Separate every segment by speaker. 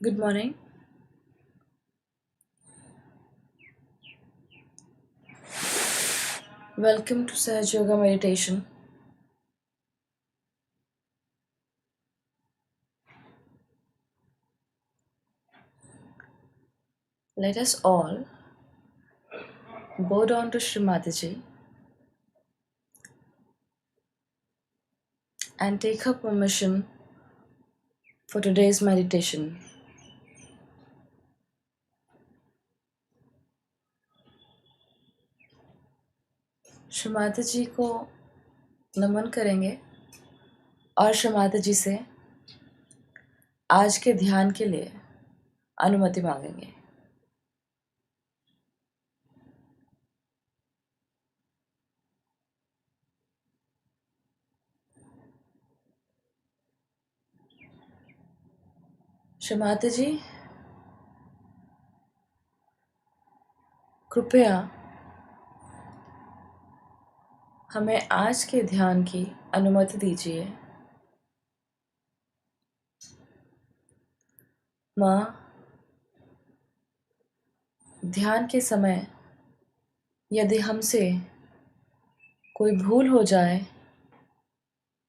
Speaker 1: Good morning. Welcome to Sahaja Yoga meditation. Let us all bow down to Shri Mataji and take her permission for today's meditation. Shri माताजी को नमन करेंगे और श्री माताजी से आज के ध्यान के लिए अनुमति मांगेंगे. श्री माताजी, कृपया हमें आज के ध्यान की अनुमति दीजिए. माँ, ध्यान के समय यदि हमसे कोई भूल हो जाए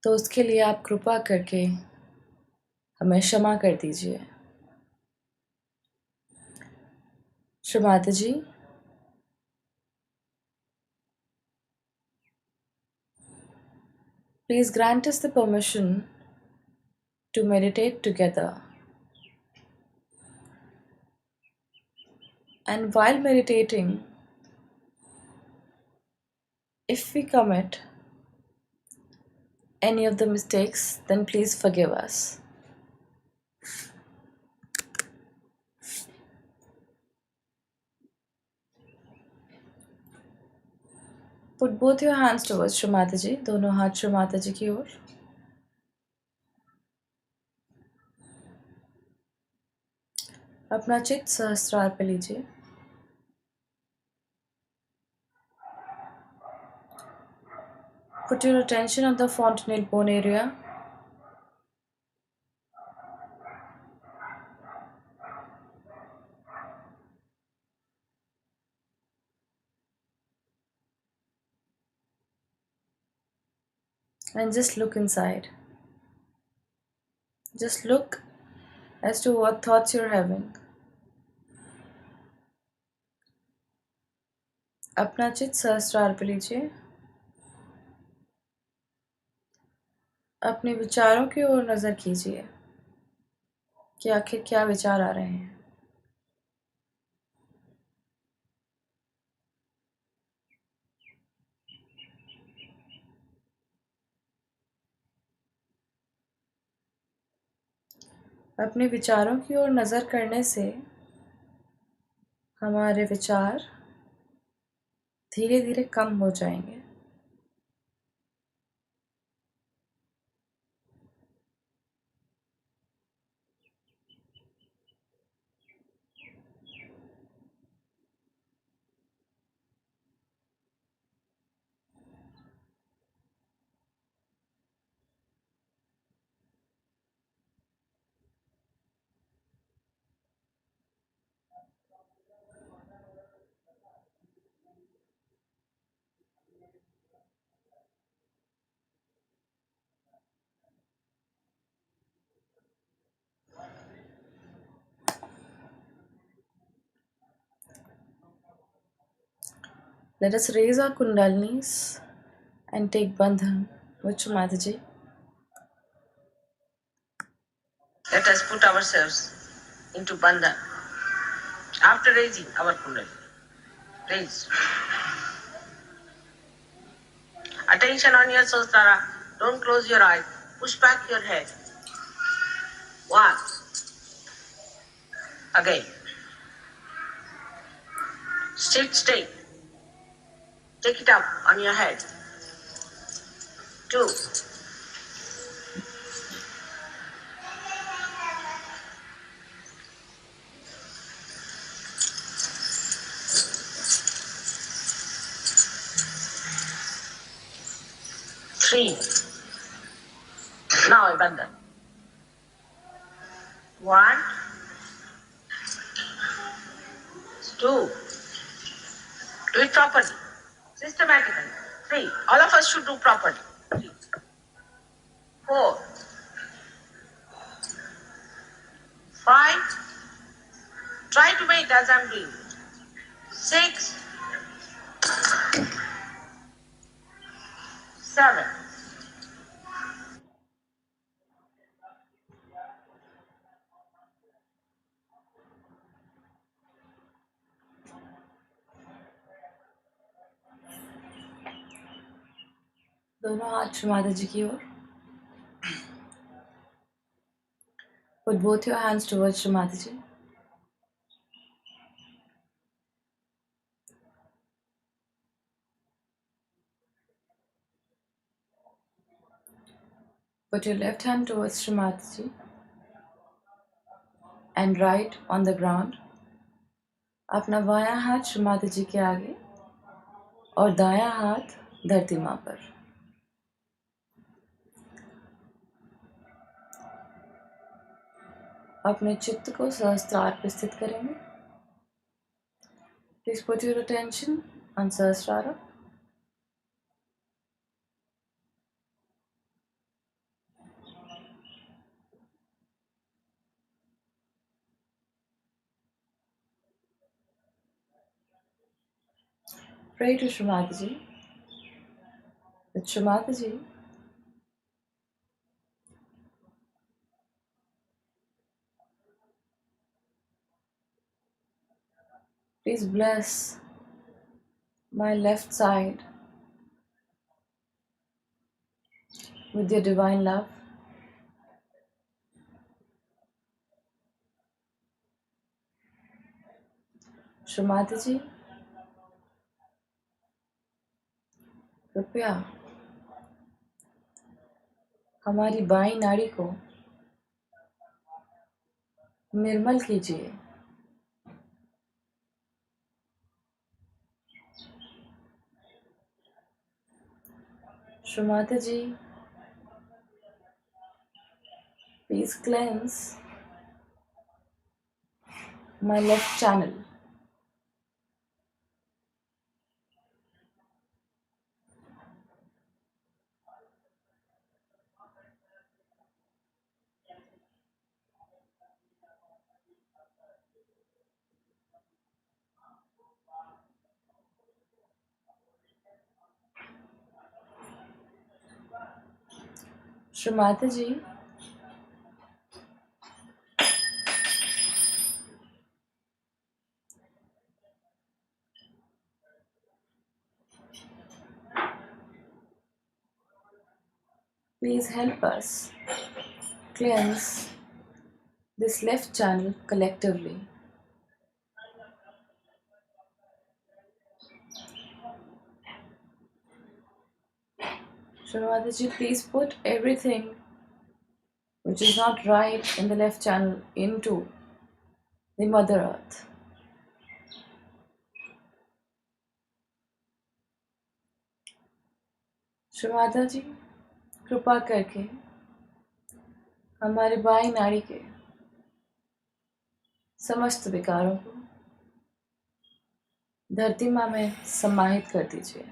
Speaker 1: तो उसके लिए आप कृपा करके हमें क्षमा कर दीजिए. श्री माताजी, please grant us the permission to meditate together. And while meditating, if we commit any of the mistakes, then please forgive us. Put both your hands towards Shri Mataji, दोनों हाथ श्री माताजी की ओर. अपना चित्त सहस्त्रार पे लीजिए. Put your attention on the fontanel bone area. And just look inside. Just look as to what thoughts you're having. अपना चित्त सहस्त्रार पे लीजिए. अपने विचारों की ओर नजर कीजिए कि आखिर क्या विचार आ रहे हैं. अपने विचारों की ओर नजर करने से हमारे विचार धीरे धीरे कम हो जाएंगे. Let us raise our kundalinis and take Bandhan with Mataji.
Speaker 2: Let us put ourselves into Bandhan. After raising our kundalini, raise. Attention on your Sahasrara. Don't close your eyes. Push back your head. One. Again. Sit straight. Take it up on your head. Two. Three. Now I Bandhan. One. 2. Do it properly, systematically. 3. All of us should do properly. 3. 4. 5. Try to make as I'm doing. 6. 7.
Speaker 1: दोनों हाथ श्री माताजी की ओर. Put both your hands towards Shri Mataji. Put your left hand towards Shri Mataji and right on the ground. अपना बायां हाथ श्री माताजी के आगे और दायां हाथ धरती माँ पर. अपने चित्त को सहस्त्रार पर स्थित करेंगे. Please put your attention on Sahasrara. Pray to Shri Mataji that Shri Mataji please bless my left side with your divine love. Shri Mataji, कृपया हमारी बाईं नाड़ी को निर्मल कीजिए. Shri Mataji, please cleanse my left channel. Shri Mataji, please help us cleanse this left channel collectively. Shri Mataji, please put everything which is not right in the left channel into the Mother Earth. Shri Mataji, कृपा करके हमारे बाईं नाड़ी के समस्त विकारों को धरती माँ में समाहित कर दीजिए.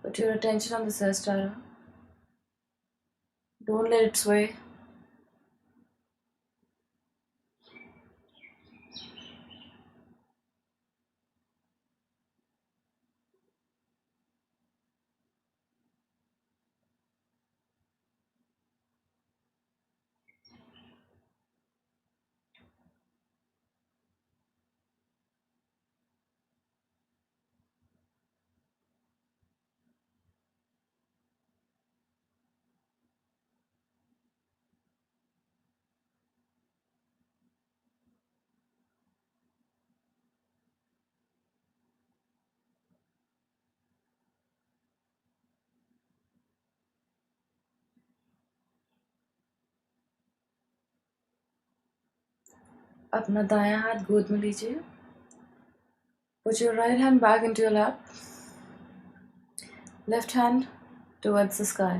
Speaker 1: Put your attention on the Sahasrara. Don't let it sway. अपना दायां हाथ गोद में लीजिए. Put your right hand back into your lap. Left hand towards the sky.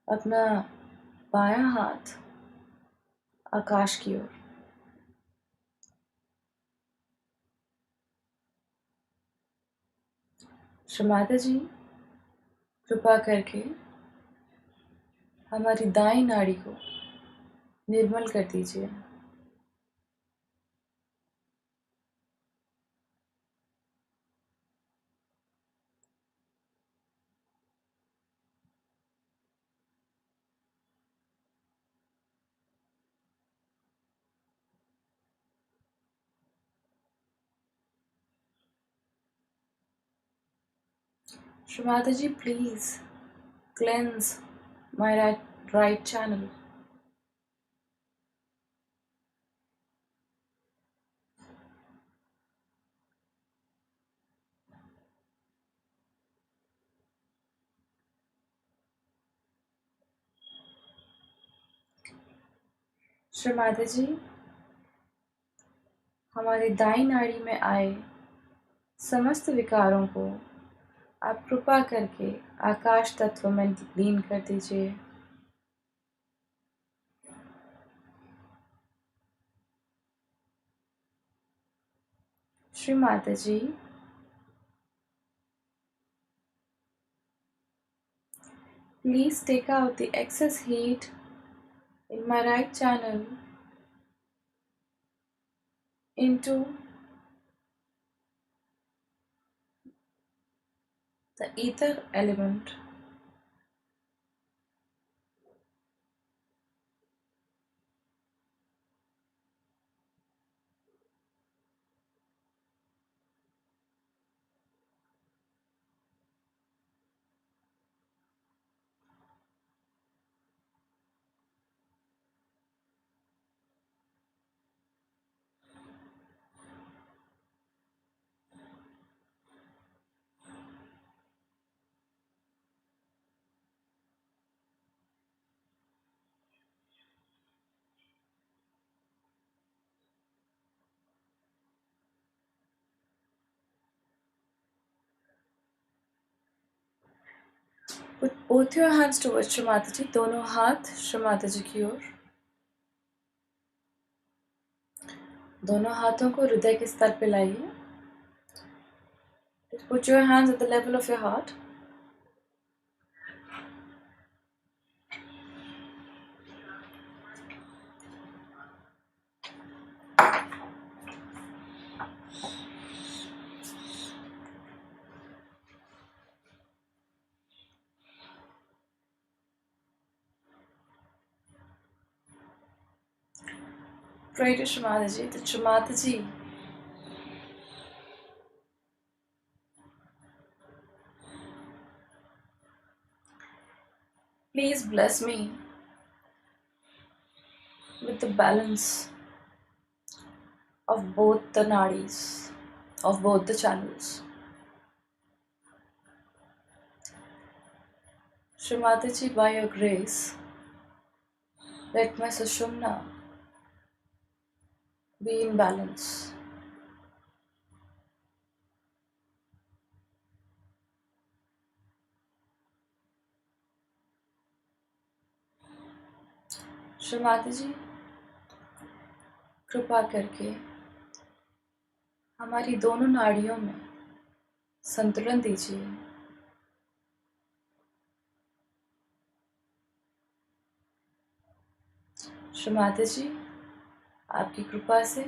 Speaker 1: अपना बायां हाथ आकाश की ओर. श्री माताजी, कृपा करके हमारी दाईं नाड़ी को निर्मल कर दीजिए. Shri Mataji, please cleanse my right channel. Shri माताजी, हमारी दाईं नाड़ी में आए समस्त विकारों को आप कृपा करके आकाश तत्व में लीन कर दीजिए. श्री माताजी, please take out the excess heat in my right channel into the ether element. Put both your hands towards Shri Mataji. दोनों हाथ श्री माताजी की ओर. दोनों हाथों को हृदय के स्तर पे लाइए. Put your hands at the level of your heart. Pray to Shri Mataji that Shri Mataji please bless me with the balance of both the nadis, of both the channels. Shri Mataji, by your grace, let my Sushumna be in balance. Shri माताजी, कृपा करके हमारी दोनों नाड़ियों में संतुलन दीजिए. श्री माताजी, आपकी कृपा से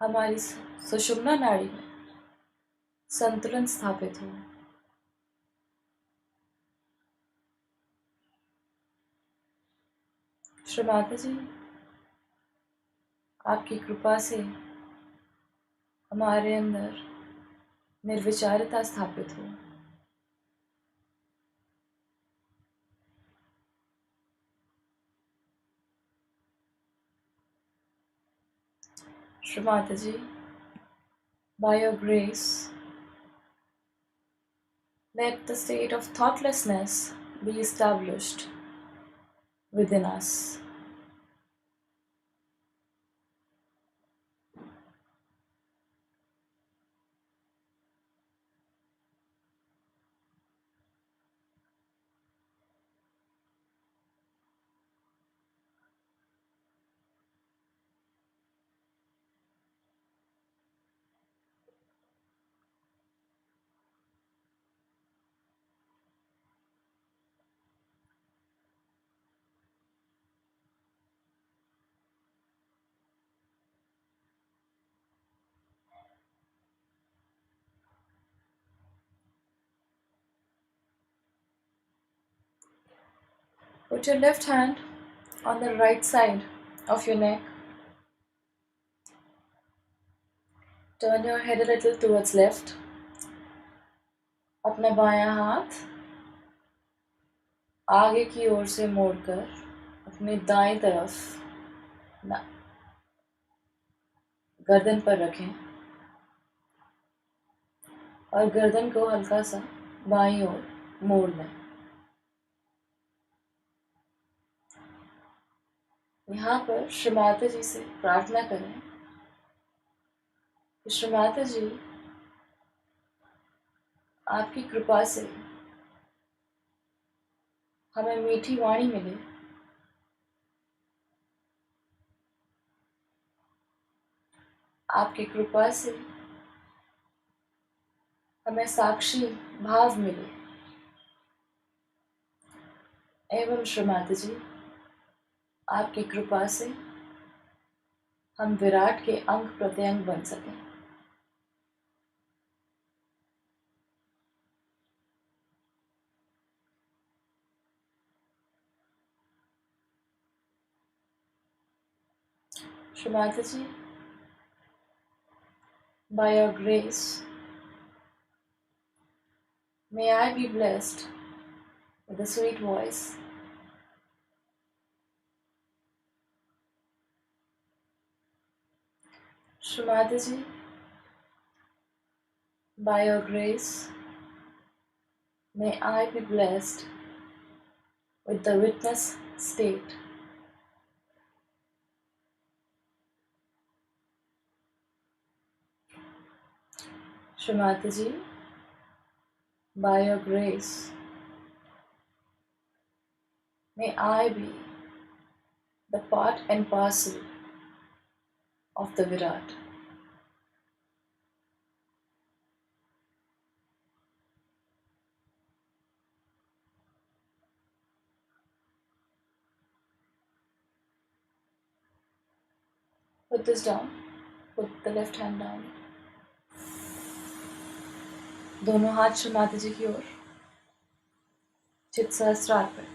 Speaker 1: हमारी सुषुम्ना नाड़ी में संतुलन स्थापित हो. श्री माताजी, आपकी कृपा से हमारे अंदर निर्विचारिता स्थापित हो. Shri Mataji, by your grace, let the state of thoughtlessness be established within us. Put your left hand on the right side of your neck. Turn your head a little towards left. अपना बायां हाथ आगे की ओर से मोड़कर अपने दाएं तरफ गर्दन पर रखें और गर्दन को हल्का सा बाईं ओर मोड़ लें। यहाँ पर श्री माता जी से प्रार्थना करें कि श्री माता जी आपकी कृपा से हमें मीठी वाणी मिले, आपकी कृपा से हमें साक्षी भाव मिले एवं श्री माता जी आपकी कृपा से हम विराट के अंग प्रत्यंग बन सकें। श्री माता जी, by your grace, may I be blessed with a sweet voice. Shri Mataji, by your grace, may I be blessed with the witness state. Shri Mataji, by your grace, may I be the part and parcel of the Virat. Put this down. Put the left hand down. दोनों हाथ श्री माता जी की ओर, चित सहस्त्रार पर।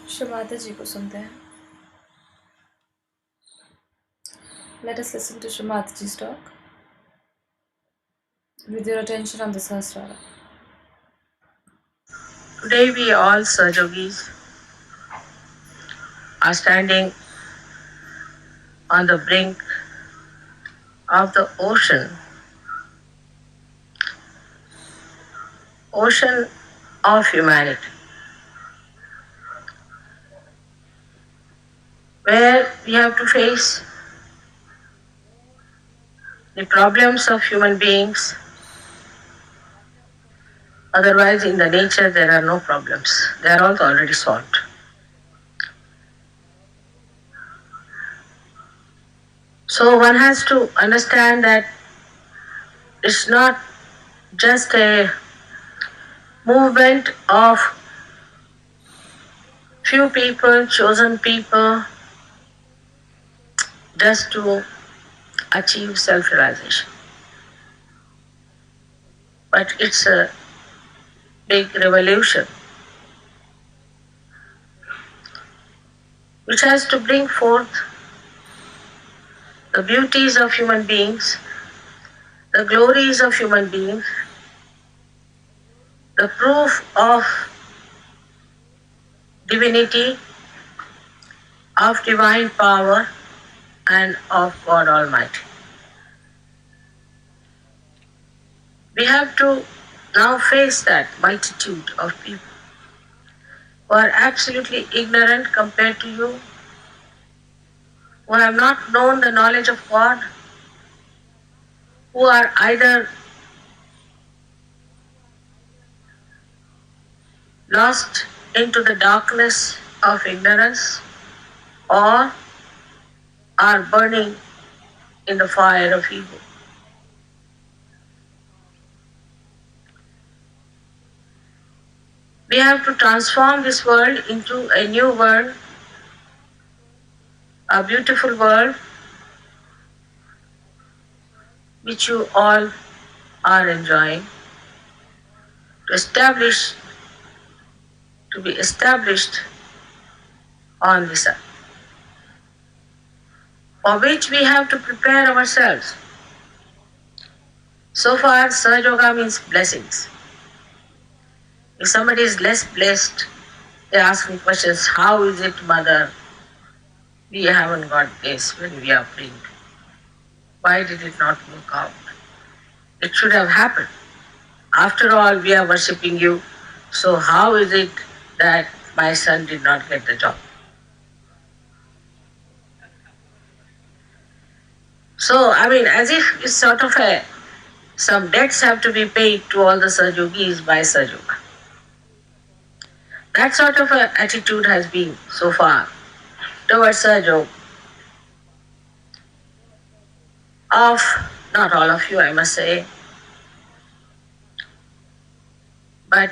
Speaker 1: श्री माता जी को सुनते हैं। Let us listen to Shri Mataji's talk with your attention on the Sahasrara.
Speaker 2: Today we all Sahajogis are standing on the brink of the ocean of humanity, where we have to face the problems of human beings. Otherwise, in the nature, there are no problems. They are all already solved. So one has to understand that it's not just a movement of few people, chosen people, just to achieve self-realization. But it's a big revolution which has to bring forth the beauties of human beings, the glories of human beings, the proof of divinity, of divine power, and of God Almighty. We have to now face that multitude of people who are absolutely ignorant compared to you, who have not known the knowledge of God, who are either lost into the darkness of ignorance or are burning in the fire of evil. We have to transform this world into a new world, a beautiful world which you all are enjoying, to establish, to be established on this earth, for which we have to prepare ourselves. So far, Sahaja Yoga means blessings. If somebody is less blessed, they ask me questions, how is it, mother? We haven't got this when we are praying. Why did it not work out? It should have happened. After all, we are worshipping you. So how is it that my son did not get the job? So, as if it's sort of some debts have to be paid to all the Sahaja Yogis by Sahaja Yoga. That sort of a attitude has been so far towards Sahaja Yoga of not all of you, I must say, but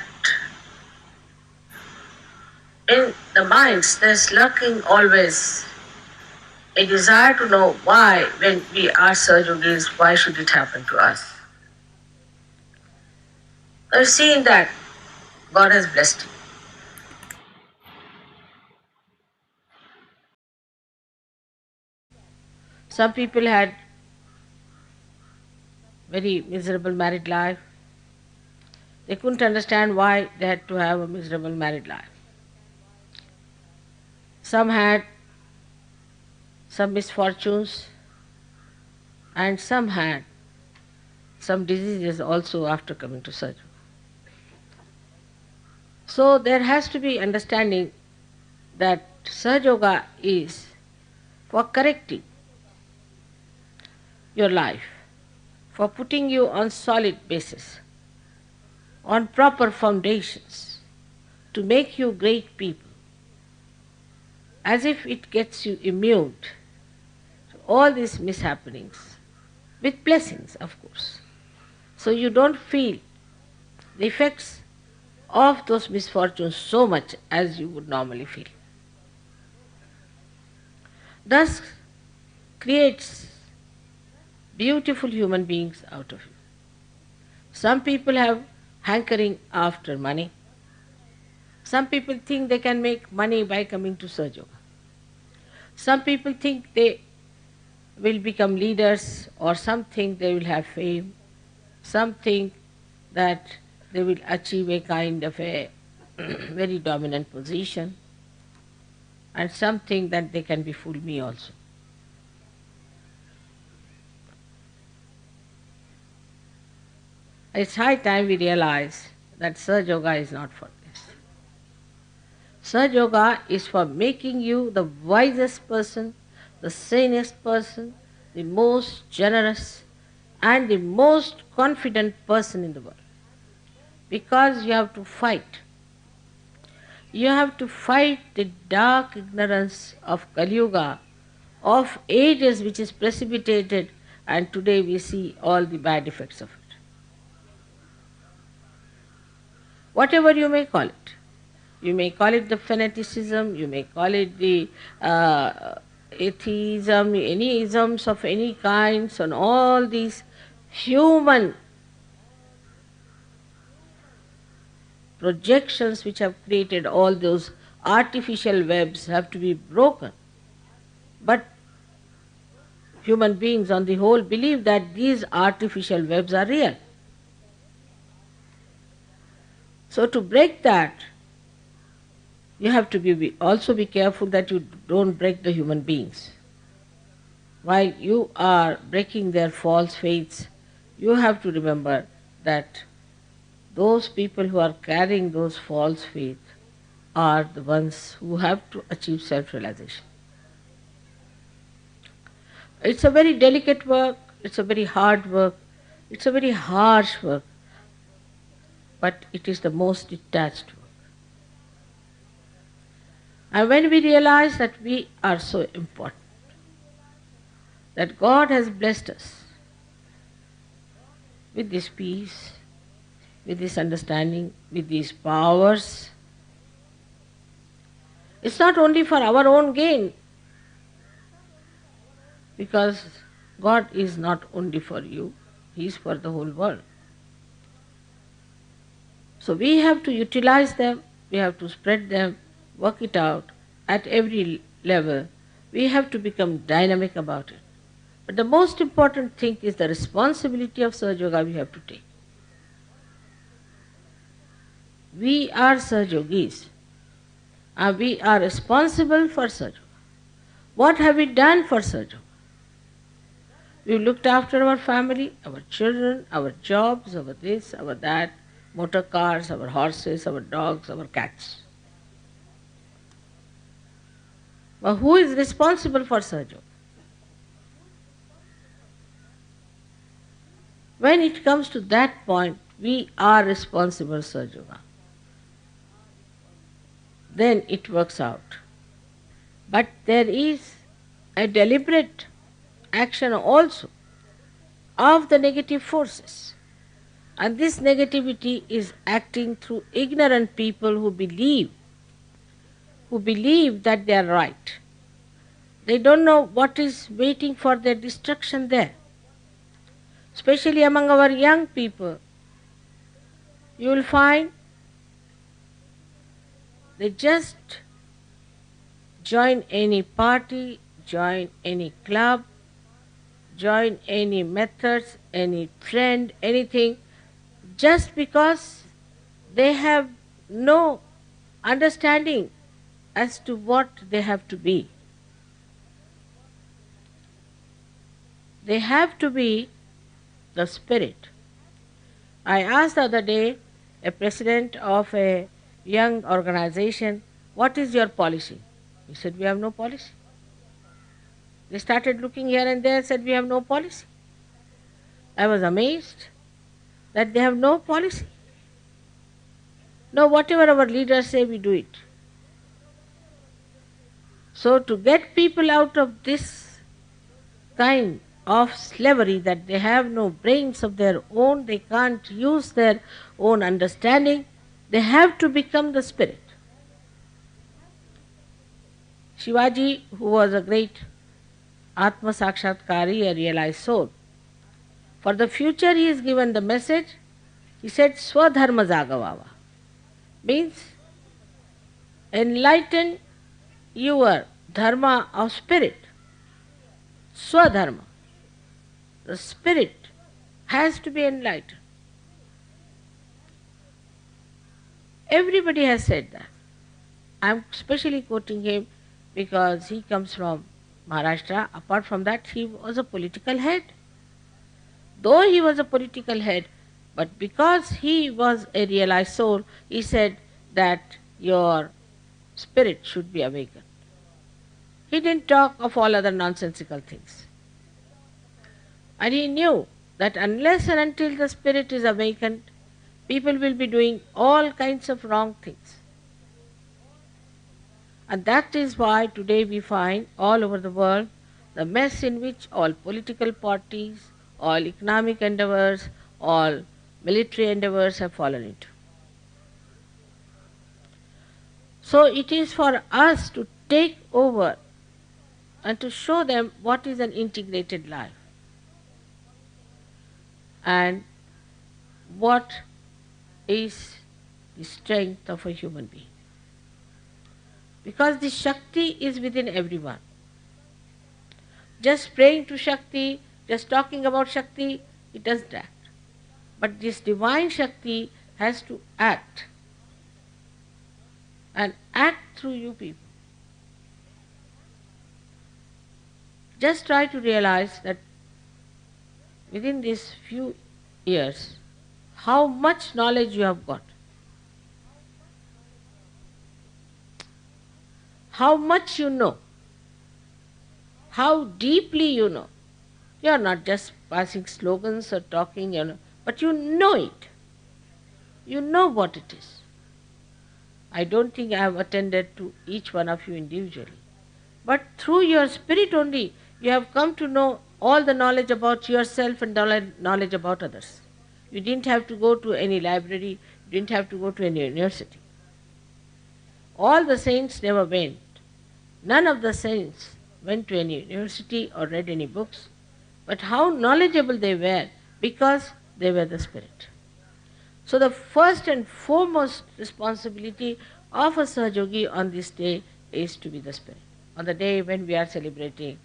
Speaker 2: in the minds there's lurking always a desire to know why, when we are Sahaja Yogis, why should it happen to us? I've seen that God has blessed you. Some people had very miserable married life. They couldn't understand why they had to have a miserable married life. Some had some misfortunes and some had some diseases also after coming to surgery. So there has to be understanding that Sahaja Yoga is for correcting your life, for putting you on solid basis, on proper foundations, to make you great people, as if it gets you immune to all these mishappenings, with blessings, of course. So you don't feel the effects of those misfortunes so much as you would normally feel. Thus creates beautiful human beings out of you. Some people have hankering after money. Some people think they can make money by coming to Sahaja Yoga. Some people think they will become leaders, or some think they will have fame. Some think that they will achieve a kind of a very dominant position, and some think that they can befool me also. It's high time we realize that Sahaja Yoga is not for this. Sahaja Yoga is for making you the wisest person, the sanest person, the most generous and the most confident person in the world. Because you have to fight. You have to fight the dark ignorance of Kali Yuga, of ages which is precipitated, and today we see all the bad effects of it. Whatever you may call it. You may call it the fanaticism, you may call it the atheism, any isms of any kinds, and all these human projections which have created all those artificial webs have to be broken. But human beings on the whole believe that these artificial webs are real. So to break that, you have to also be careful that you don't break the human beings. While you are breaking their false faiths, you have to remember that those people who are carrying those false faiths are the ones who have to achieve self-realization. It's a very delicate work, it's a very hard work, it's a very harsh work, but it is the most detached work. And when we realize that we are so important, that God has blessed us with this peace, with this understanding, with these powers, it's not only for our own gain, because God is not only for you, He is for the whole world. So we have to utilize them, we have to spread them, work it out at every level. We have to become dynamic about it. But the most important thing is the responsibility of Sahaja Yoga we have to take. We are Sahaja Yogis and we are responsible for Sahaja Yoga. What have we done for Sahaja Yoga? We looked after our family, our children, our jobs, our this, our that, motor cars, our horses, our dogs, our cats. But who is responsible for Sahaja Yoga? When it comes to that point, we are responsible for Sahaja Yoga. Then it works out. But there is a deliberate action also of the negative forces. And this negativity is acting through ignorant people who believe that they are right. They don't know what is waiting for their destruction there. Especially among our young people, you will find they just join any party, join any club, join any methods, any trend, anything, just because they have no understanding as to what they have to be. They have to be the spirit. I asked the other day a president of a young organization, what is your policy? He said, we have no policy. They started looking here and there, said, we have no policy. I was amazed that they have no policy. No, whatever our leaders say, we do it. So to get people out of this kind of slavery, that they have no brains of their own, they can't use their own understanding, they have to become the spirit. Shivaji, who was a great Atma Sakshatkari, a realized soul, for the future he is given the message, he said, Swadharma Jagavava, means enlighten your dharma of spirit. Swadharma. The spirit has to be enlightened. Everybody has said that. I am specially quoting him because he comes from Maharashtra. Apart from that, he was a political head. Though he was a political head, but because he was a realized soul, he said that your spirit should be awakened. He didn't talk of all other nonsensical things. And he knew that unless and until the spirit is awakened, people will be doing all kinds of wrong things. And that is why today we find all over the world the mess in which all political parties, all economic endeavors, all military endeavors have fallen into. So it is for us to take over and to show them what is an integrated life and what is the strength of a human being. Because the Shakti is within everyone. Just praying to Shakti, just talking about Shakti, it doesn't act. But this divine Shakti has to act and act through you people. Just try to realize that within these few years, how much knowledge you have got, how much you know, how deeply you know. You are not just passing slogans or talking, but you know it. You know what it is. I don't think I have attended to each one of you individually. But through your spirit only, you have come to know all the knowledge about yourself and knowledge about others. You didn't have to go to any library, you didn't have to go to any university. All the saints never went. None of the saints went to any university or read any books. But how knowledgeable they were because they were the spirit. So the first and foremost responsibility of a Sahaja on this day is to be the spirit. On the day when we are celebrating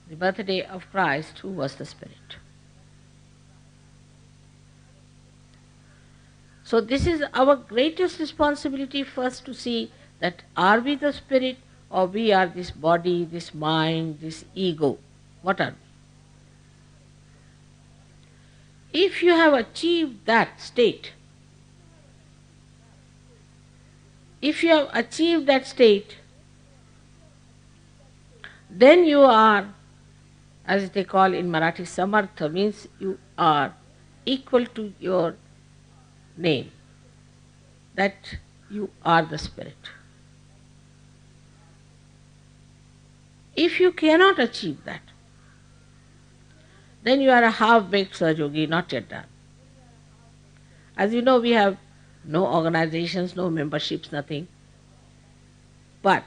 Speaker 2: the birthday of Christ, who was the spirit. So this is our greatest responsibility, first to see that are we the spirit or we are this body, this mind, this ego. What are we? If you have achieved that state, then you are, as they call in Marathi, samartha, means you are equal to your name, that you are the spirit. If you cannot achieve that, then you are a half-baked Sahaja, not yet done. As you know, we have no organizations, no memberships, nothing. But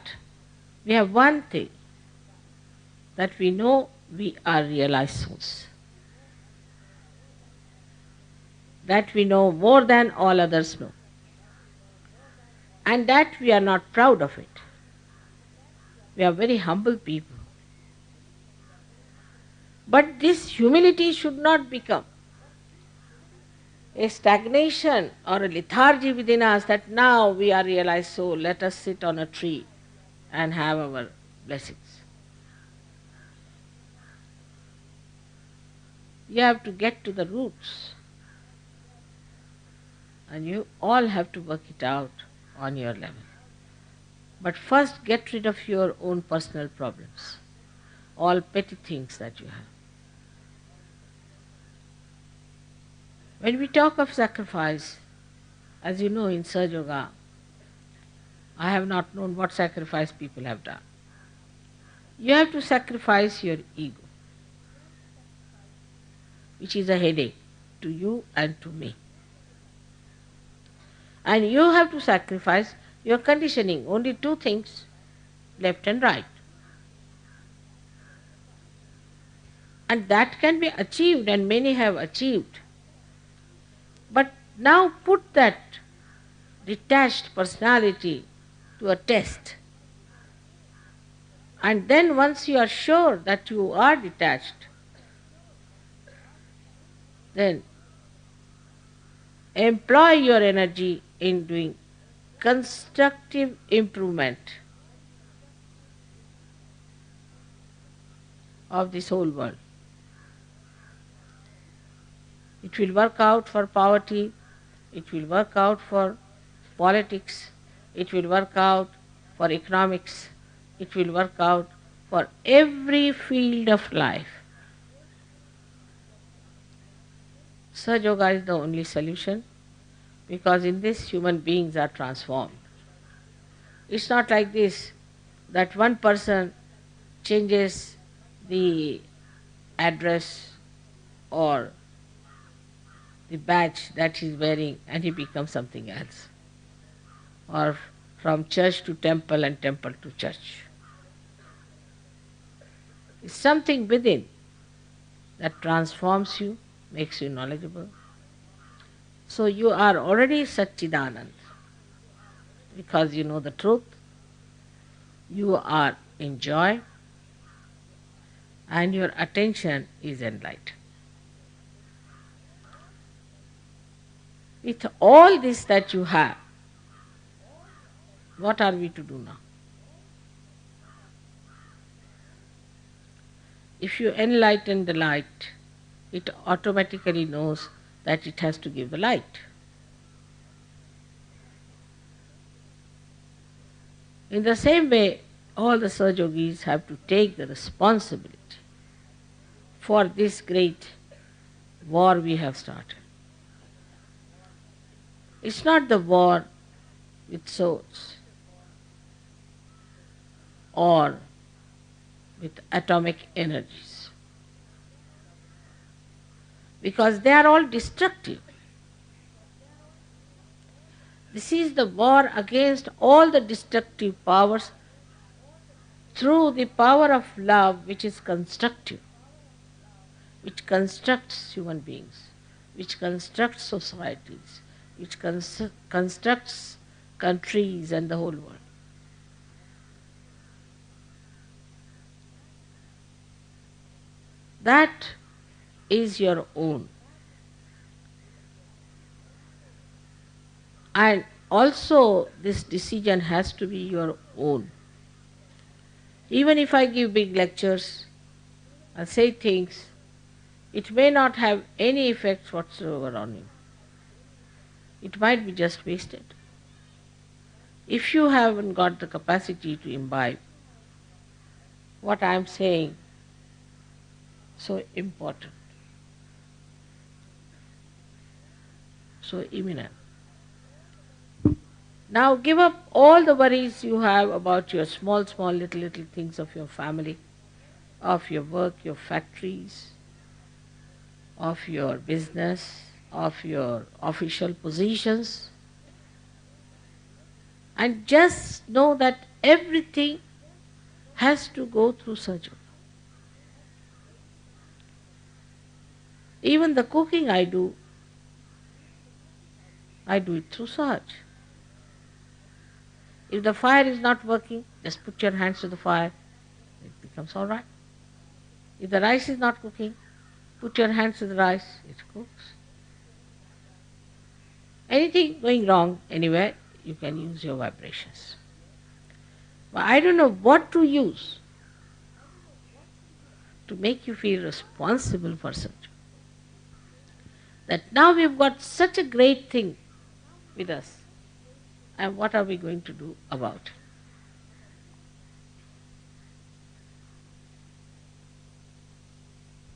Speaker 2: we have one thing, that we know we are realized souls. That we know more than all others know. And that we are not proud of it. We are very humble people. But this humility should not become a stagnation or a lethargy within us that now we are realized soul, let us sit on a tree and have our blessings. You have to get to the roots. And you all have to work it out on your level. But first get rid of your own personal problems, all petty things that you have. When we talk of sacrifice, as you know in Sahaja Yoga, I have not known what sacrifice people have done. You have to sacrifice your ego, which is a headache to you and to me. And you have to sacrifice your conditioning, only two things, left and right. And that can be achieved, and many have achieved. But now put that detached personality to a test. And then once you are sure that you are detached, then employ your energy in doing constructive improvement of this whole world. It will work out for poverty, it will work out for politics, it will work out for economics, it will work out for every field of life. Sahaja Yoga is the only solution, because in this human beings are transformed. It's not like this, that one person changes the address or the badge that he's wearing and he becomes something else. Or from church to temple and temple to church. It's something within that transforms you, makes you knowledgeable. So you are already Satchidanand because you know the truth. You are in joy and your attention is enlightened. With all this that you have, What are we to do now? If you enlighten the light, it automatically knows that it has to give the light. In the same way, all the Sahajogis have to take the responsibility for this great war we have started. It's not the war with swords or with atomic energies, because they are all destructive. This is the war against all the destructive powers through the power of love, which is constructive, which constructs human beings, which constructs societies, which constructs countries and the whole world. That is your own. And also, this decision has to be your own. Even if I give big lectures and say things, it may not have any effect whatsoever on you. It might be just wasted. If you haven't got the capacity to imbibe what I am saying, so important, so imminent. Now give up all the worries you have about your small, small, little things of your family, of your work, your factories, of your business, of your official positions, and just know that everything has to go through surgery. Even the cooking I do it through Sahaj. If the fire is not working, just put your hands to the fire, it becomes all right. If the rice is not cooking, put your hands to the rice, it cooks. Anything going wrong anywhere, you can use your vibrations. But I don't know what to use to make you feel responsible for such. That now we've got such a great thing with us, and what are we going to do about it?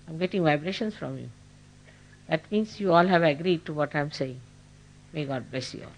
Speaker 2: I'm getting vibrations from you. That means you all have agreed to what I'm saying. May God bless you all.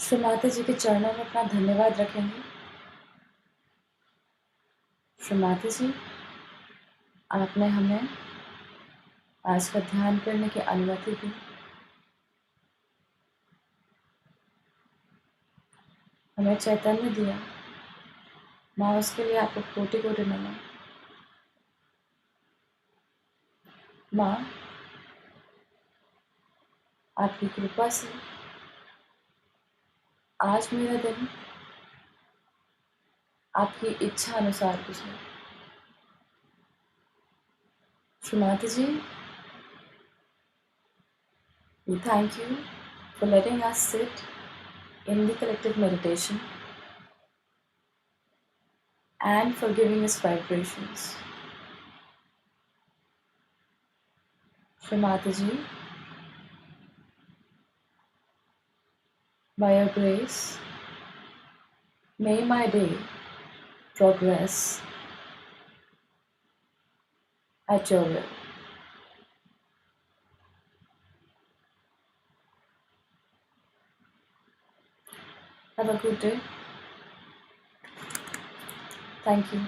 Speaker 1: Shri Mata जी के चरणों में अपना धन्यवाद रखेंगे। श्री माता जी, आपने हमें आज का ध्यान करने की अनुमति दी। हमें चैतन्य दिया। माँ, उसके लिए आपको कोटि कोटि नमन। माँ, आपकी कृपा से आज मेरा दिन आपकी इच्छा अनुसार गुजरे। श्री माता जी, we thank you for letting us sit in the collective meditation and for giving us vibrations. Shri Mataji, by your grace, may my day progress at your will. Have a good day. Thank you.